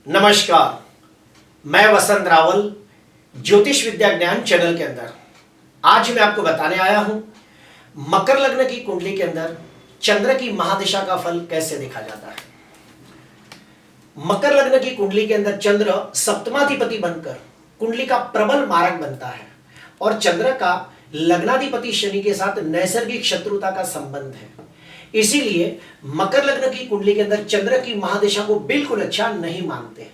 नमस्कार, मैं वसंत रावल ज्योतिष विद्या ज्ञान चैनल के अंदर आज मैं आपको बताने आया हूं मकर लग्न की कुंडली के अंदर चंद्र की महादशा का फल कैसे देखा जाता है। मकर लग्न की कुंडली के अंदर चंद्र सप्तमाधिपति बनकर कुंडली का प्रबल मारक बनता है और चंद्र का लग्नाधिपति शनि के साथ नैसर्गिक शत्रुता का संबंध है। इसीलिए मकर लग्न की कुंडली के अंदर चंद्र की महादशा को बिल्कुल अच्छा नहीं मानते।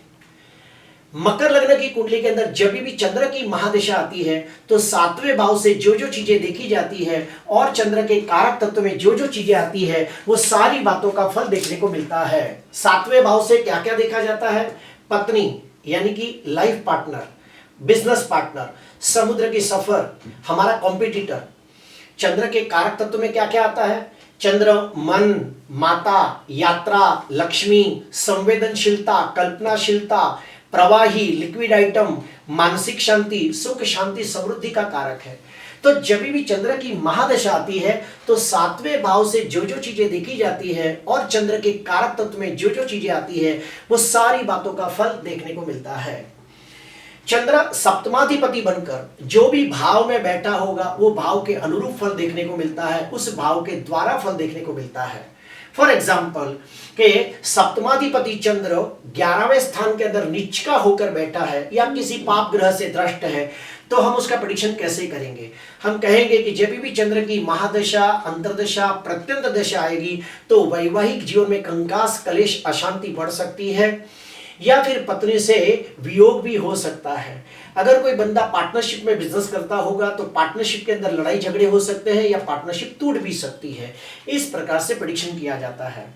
मकर लग्न की कुंडली के अंदर जब भी चंद्र की महादशा आती है तो सातवें भाव से जो जो चीजें देखी जाती है और चंद्र के कारक तत्व में जो जो चीजें आती है वो सारी बातों का फल देखने को मिलता है। सातवें भाव से क्या क्या देखा जाता है? पत्नी यानी कि लाइफ पार्टनर, बिजनेस पार्टनर, समुद्र की सफर, हमारा कॉम्पिटिटर। चंद्र के कारक तत्व में क्या क्या आता है? चंद्र मन, माता, यात्रा, लक्ष्मी, संवेदनशीलता, कल्पनाशीलता, प्रवाही, लिक्विड आइटम, मानसिक शांति, सुख शांति, समृद्धि का कारक है। तो जब भी चंद्र की महादशा आती है तो सातवें भाव से जो जो चीजें देखी जाती है और चंद्र के कारक तत्व में जो जो चीजें आती है वो सारी बातों का फल देखने को मिलता है। चंद्र सप्तमाधिपति बनकर जो भी भाव में बैठा होगा वो भाव के अनुरूप फल देखने को मिलता है, उस भाव के द्वारा फल देखने को मिलता है। फॉर एग्जाम्पल के सप्तमाधिपति चंद्र 11वें स्थान के अंदर नीचका होकर बैठा है या किसी पाप ग्रह से दृष्ट है तो हम उसका प्रेडिक्शन कैसे करेंगे? हम कहेंगे कि जब भी चंद्र की महादशा, अंतर्दशा, प्रत्यंत दशा आएगी तो वैवाहिक जीवन में कंकास, कलेश, अशांति बढ़ सकती है या फिर पत्नी से वियोग भी हो सकता है। अगर कोई बंदा पार्टनरशिप में बिजनेस करता होगा तो पार्टनरशिप के अंदर लड़ाई झगड़े हो सकते हैं या पार्टनरशिप टूट भी सकती है। इस प्रकार से प्रेडिक्शन किया जाता है।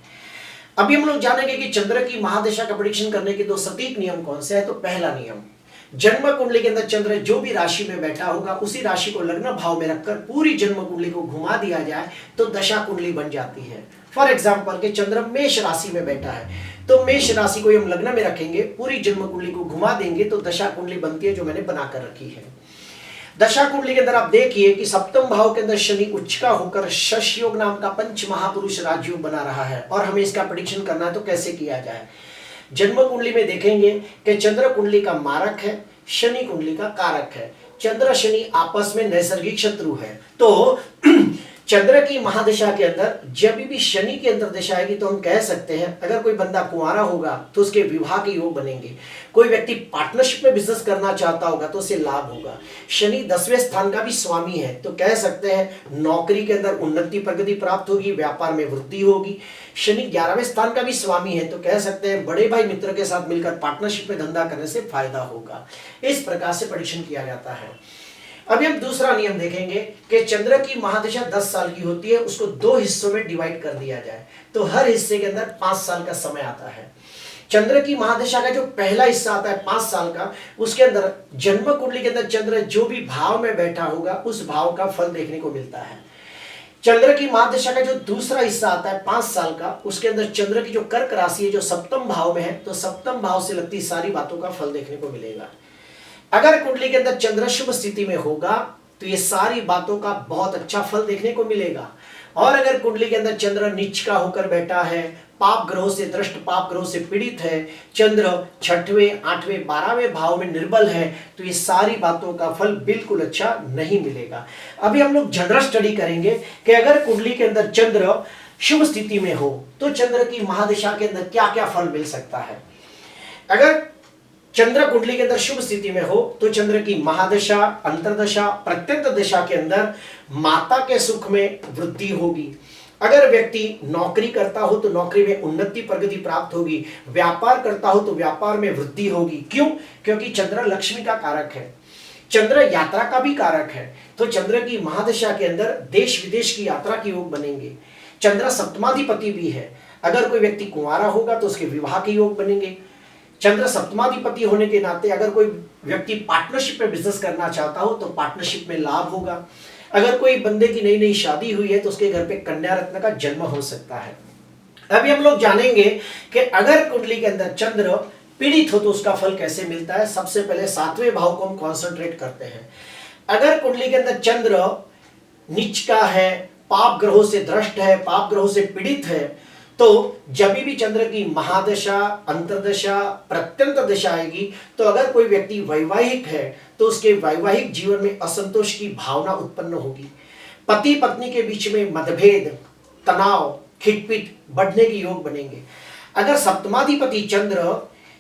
अभी हम लोग जानेंगे कि चंद्र की महादशा का प्रेडिक्शन करने के दो सटीक नियम कौन से हैं। तो पहला नियम, जन्म कुंडली के अंदर चंद्र जो भी राशि में बैठा होगा उसी राशि को लग्न भाव में रखकर पूरी जन्म कुंडली को घुमा दिया जाए तो दशा कुंडली बन जाती है। फॉर एग्जाम्पल के चंद्र मेष राशि में बैठा है तो मेष राशि को हम लग्न में रखेंगे, पूरी जन्म कुंडली को घुमा देंगे तो दशा कुंडली बनती है जो मैंने बनाकर रखी है। दशा कुंडली के अंदर आप देखिए कि सप्तम भाव के अंदर शनि उच्चका होकर शश योग नाम का पंच महापुरुष राजयोग बना रहा है और हमें इसका प्रेडिक्शन करना है तो कैसे किया जाए। जन्म कुंडली में देखेंगे कि चंद्र कुंडली का मारक है, शनि कुंडली का कारक है। चंद्र शनि आपस में नैसर्गिक शत्रु है। तो चंद्र की महादशा के अंदर जब भी शनि की अंतर्दशा आएगी तो हम कह सकते हैं अगर कोई बंदा कुंवारा होगा तो उसके विवाह के योग बनेंगे। कोई व्यक्ति पार्टनरशिप में बिजनेस करना चाहता होगा तो उसे लाभ होगा। शनि 10वें स्थान का भी स्वामी है तो कह सकते हैं नौकरी के अंदर उन्नति प्रगति प्राप्त होगी, व्यापार में वृद्धि होगी। शनि 11वें स्थान का भी स्वामी है तो कह सकते हैं बड़े भाई मित्र के साथ मिलकर पार्टनरशिप में धंधा करने से फायदा होगा। इस प्रकार से प्रेडिक्शन किया जाता है। अभी हम दूसरा नियम देखेंगे कि चंद्र की महादशा 10 साल की होती है, उसको दो हिस्सों में डिवाइड कर दिया जाए तो हर हिस्से के अंदर 5 साल का समय आता है। चंद्र की महादशा का जो पहला हिस्सा आता है 5 साल का, उसके अंदर जन्म कुंडली के अंदर चंद्र जो भी भाव में बैठा होगा उस भाव का फल देखने को मिलता है। चंद्र की महादशा का जो दूसरा हिस्सा आता है 5 साल का, उसके अंदर चंद्र की जो कर्क राशि है जो सप्तम भाव में है तो सप्तम भाव से लगती सारी बातों का फल देखने को मिलेगा। अगर कुंडली के अंदर चंद्र शुभ स्थिति में होगा तो ये सारी बातों का बहुत अच्छा फल देखने को मिलेगा। और अगर कुंडली के अंदर चंद्र नीच का होकर बैठा है, पाप ग्रहों से दृष्ट, पाप ग्रहों से पीड़ित है, चंद्र 6वें, 8वें, 12वें भाव में निर्बल है तो ये सारी बातों का फल बिल्कुल अच्छा नहीं मिलेगा। अभी हम लोग जनरल स्टडी करेंगे कि अगर कुंडली के अंदर चंद्र शुभ स्थिति में हो तो चंद्र की महादशा के अंदर क्या क्या फल मिल सकता है। अगर चंद्र कुंडली के अंदर शुभ स्थिति में हो तो चंद्र की महादशा, अंतर्दशा, प्रत्यंत दशा के अंदर माता के सुख में वृद्धि होगी। अगर व्यक्ति नौकरी करता हो तो नौकरी में उन्नति प्रगति प्राप्त होगी। व्यापार करता हो तो व्यापार में वृद्धि होगी। क्यों? क्योंकि चंद्र लक्ष्मी का कारक है, चंद्र यात्रा का भी कारक है। तो चंद्र की महादशा के अंदर देश विदेश की यात्रा के योग बनेंगे। चंद्र सप्तमाधिपति भी है। अगर कोई व्यक्ति कुंवारा होगा तो उसके विवाह के योग बनेंगे। चंद्र सप्तमाधिपति होने के नाते अगर कोई व्यक्ति पार्टनरशिप में बिजनेस करना चाहता हो तो पार्टनरशिप में लाभ होगा। अगर कोई बंदे की नई नई शादी हुई है तो उसके घर पे कन्या रत्न का जन्म हो सकता है। अभी हम लोग जानेंगे कि अगर कुंडली के अंदर चंद्र पीड़ित हो तो उसका फल कैसे मिलता है। सबसे पहले 7वें भाव को हम कॉन्सेंट्रेट करते हैं। अगर कुंडली के अंदर चंद्र नीच का है, पाप ग्रहों से दृष्ट है, पाप ग्रहों से पीड़ित है तो जब भी चंद्र की महादशा, अंतर्दशा, प्रत्यंत दशा आएगी, तो अगर कोई व्यक्ति वैवाहिक है तो उसके वैवाहिक जीवन में असंतोष की भावना उत्पन्न होगी। पति पत्नी के बीच में मतभेद, तनाव, खिटपिट बढ़ने के योग बनेंगे। अगर सप्तमाधिपति चंद्र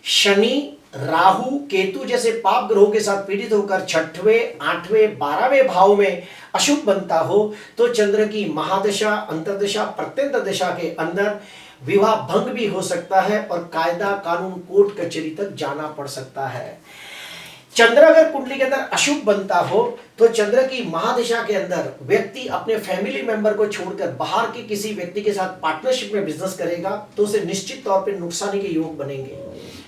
शनि, राहु, केतु जैसे पाप ग्रहों के साथ पीड़ित होकर छठवें, आठवें, 12वें भाव में अशुभ बनता हो तो चंद्र की महादशा, अंतर्दशा, प्रत्यंत दशा के अंदर विवाह भंग भी हो सकता है और कायदा कानून कोर्ट कचहरी तक जाना पड़ सकता है। चंद्र अगर कुंडली के अंदर अशुभ बनता हो तो चंद्र की महादशा के अंदर व्यक्ति अपने फैमिली मेंबर को छोड़कर बाहर के किसी व्यक्ति के साथ पार्टनरशिप में बिजनेस करेगा तो उसे निश्चित तौर पर नुकसानी के योग बनेंगे।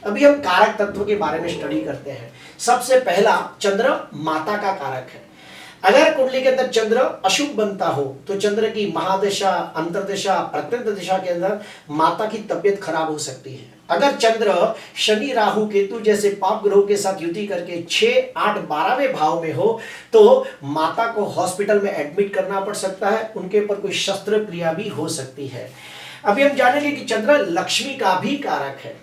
अभी हम कारक तत्व के बारे में स्टडी करते हैं। सबसे पहला, चंद्र माता का कारक है। अगर कुंडली के अंदर चंद्र अशुभ बनता हो तो चंद्र की महादशा, अंतर्दशा, प्रत्यंत दशा के अंदर माता की तबियत खराब हो सकती है। अगर चंद्र शनि, राहु, केतु जैसे पाप ग्रहों के साथ युति करके 6, 8, 12वें भाव में हो तो माता को हॉस्पिटल में एडमिट करना पड़ सकता है, उनके ऊपर कोई शस्त्र क्रिया भी हो सकती है। अभी हम जानेंगे कि चंद्र लक्ष्मी का भी कारक है।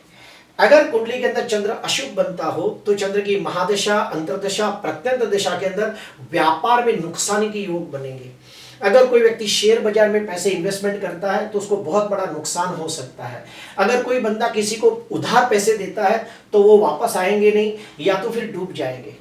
अगर कुंडली के अंदर चंद्र अशुभ बनता हो तो चंद्र की महादशा, अंतर्दशा, प्रत्यंत दशा के अंदर व्यापार में नुकसानी के योग बनेंगे। अगर कोई व्यक्ति शेयर बाजार में पैसे इन्वेस्टमेंट करता है तो उसको बहुत बड़ा नुकसान हो सकता है। अगर कोई बंदा किसी को उधार पैसे देता है तो वो वापस आएंगे नहीं या तो फिर डूब जाएंगे।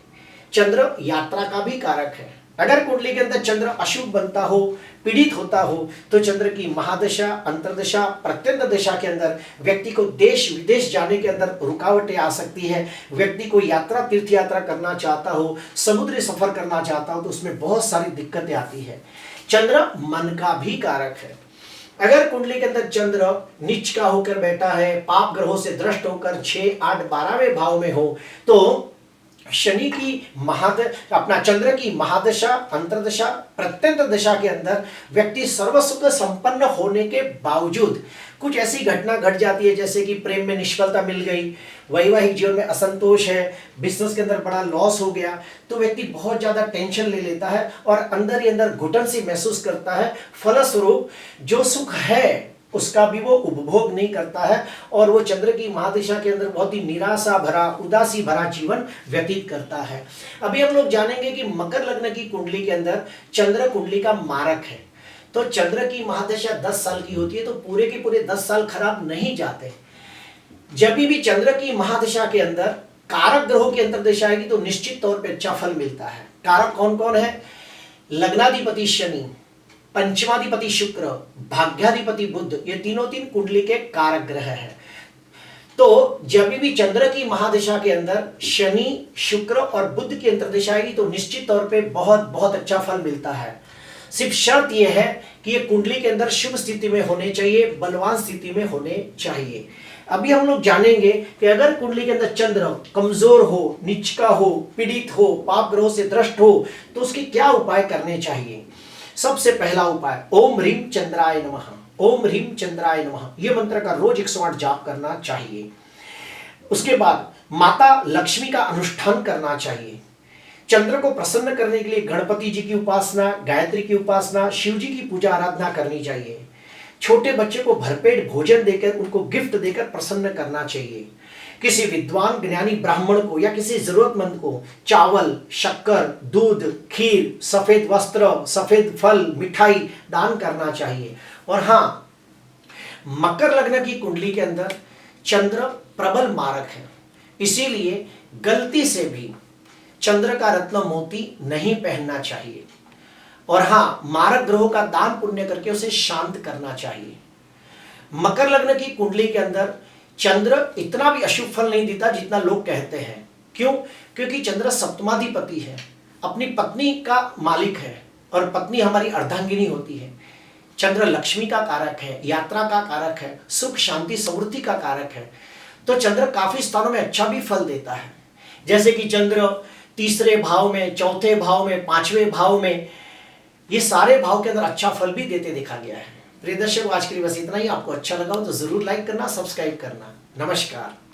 चंद्र यात्रा का भी कारक है। अगर कुंडली के अंदर चंद्र अशुभ बनता हो, पीड़ित होता हो तो चंद्र की महादशा, अंतर्दशा, प्रत्यंत दशा के अंदर व्यक्ति को देश विदेश जाने के अंदर रुकावटें आ सकती है। व्यक्ति को यात्रा, तीर्थ यात्रा करना चाहता हो, समुद्री सफर करना चाहता हो तो उसमें बहुत सारी दिक्कतें आती है। चंद्र मन का भी कारक है। अगर कुंडली के अंदर चंद्र नीच का होकर बैठा है, पाप ग्रहों से दृष्ट होकर 6, 8, 12वें भाव में हो तो शनि की अपना चंद्र की महादशा, अंतर्दशा, प्रत्यंत दशा के अंदर व्यक्ति सर्वसुख संपन्न होने के बावजूद कुछ ऐसी घटना घट जाती है जैसे कि प्रेम में निष्फलता मिल गई, वैवाहिक जीवन में असंतोष है, बिजनेस के अंदर बड़ा लॉस हो गया तो व्यक्ति बहुत ज्यादा टेंशन ले लेता है और अंदर ही अंदर घुटन सी महसूस करता है। फलस्वरूप जो सुख है उसका भी वो उपभोग नहीं करता है और वो चंद्र की महादशा के अंदर बहुत ही निराशा भरा, उदासी भरा जीवन व्यतीत करता है। अभी हम लोग जानेंगे कि मकर लग्न की कुंडली के अंदर चंद्र कुंडली का मारक है। तो चंद्र की महादशा 10 साल की होती है तो पूरे के पूरे 10 साल खराब नहीं जाते। जब भी चंद्र की महादशा के अंदर कारक ग्रहों की अंतर्दशा आएगी तो निश्चित तौर पर अच्छा फल मिलता है। कारक कौन कौन है? लग्नाधिपति शनि, पंचमाधिपति शुक्र, भाग्याधिपति बुध, ये तीनों तीन कुंडली के कारक ग्रह हैं। तो जब भी चंद्र की महादशा के अंदर शनि, शुक्र और बुध की अंतर्दशा आएगी तो निश्चित तौर पे बहुत बहुत अच्छा फल मिलता है। सिर्फ शर्त यह है कि ये कुंडली के अंदर शुभ स्थिति में होने चाहिए, बलवान स्थिति में होने चाहिए। अभी हम लोग जानेंगे कि अगर कुंडली के अंदर चंद्र कमजोर हो, नीच का हो, पीड़ित हो, पाप ग्रहों से दृष्ट हो तो उसके क्या उपाय करने चाहिए। सबसे पहला उपाय, ओम ह्रीम चंद्राय नमः, ओम ह्रीम चंद्राय नमः, यह मंत्र का रोज 108 जाप करना चाहिए। उसके बाद माता लक्ष्मी का अनुष्ठान करना चाहिए। चंद्र को प्रसन्न करने के लिए गणपति जी की उपासना, गायत्री की उपासना, शिव जी की पूजा आराधना करनी चाहिए। छोटे बच्चे को भरपेट भोजन देकर, उनको गिफ्ट देकर प्रसन्न करना चाहिए। किसी विद्वान ज्ञानी ब्राह्मण को या किसी जरूरतमंद को चावल, शक्कर, दूध, खीर, सफेद वस्त्र, सफेद फल, मिठाई दान करना चाहिए। और हाँ, मकर लग्न की कुंडली के अंदर चंद्र प्रबल मारक है, इसीलिए गलती से भी चंद्र का रत्न मोती नहीं पहनना चाहिए। और हाँ, मारक ग्रहों का दान पुण्य करके उसे शांत करना चाहिए। मकर लग्न की कुंडली के अंदर चंद्र इतना भी अशुभ फल नहीं देता जितना लोग कहते हैं। क्यों? क्योंकि चंद्र सप्तमाधिपति है, अपनी पत्नी का मालिक है और पत्नी हमारी अर्धांगिनी होती है। चंद्र लक्ष्मी का कारक है, यात्रा का कारक है, सुख शांति समृद्धि का कारक है। तो चंद्र काफी स्थानों में अच्छा भी फल देता है, जैसे कि चंद्र तीसरे भाव में, चौथे भाव में, 5वें भाव में, ये सारे भाव के अंदर अच्छा फल भी देते देखा गया है। प्रिय दर्शकों, आज के लिए बस इतना ही। आपको अच्छा लगा हो तो जरूर लाइक करना, सब्सक्राइब करना। नमस्कार।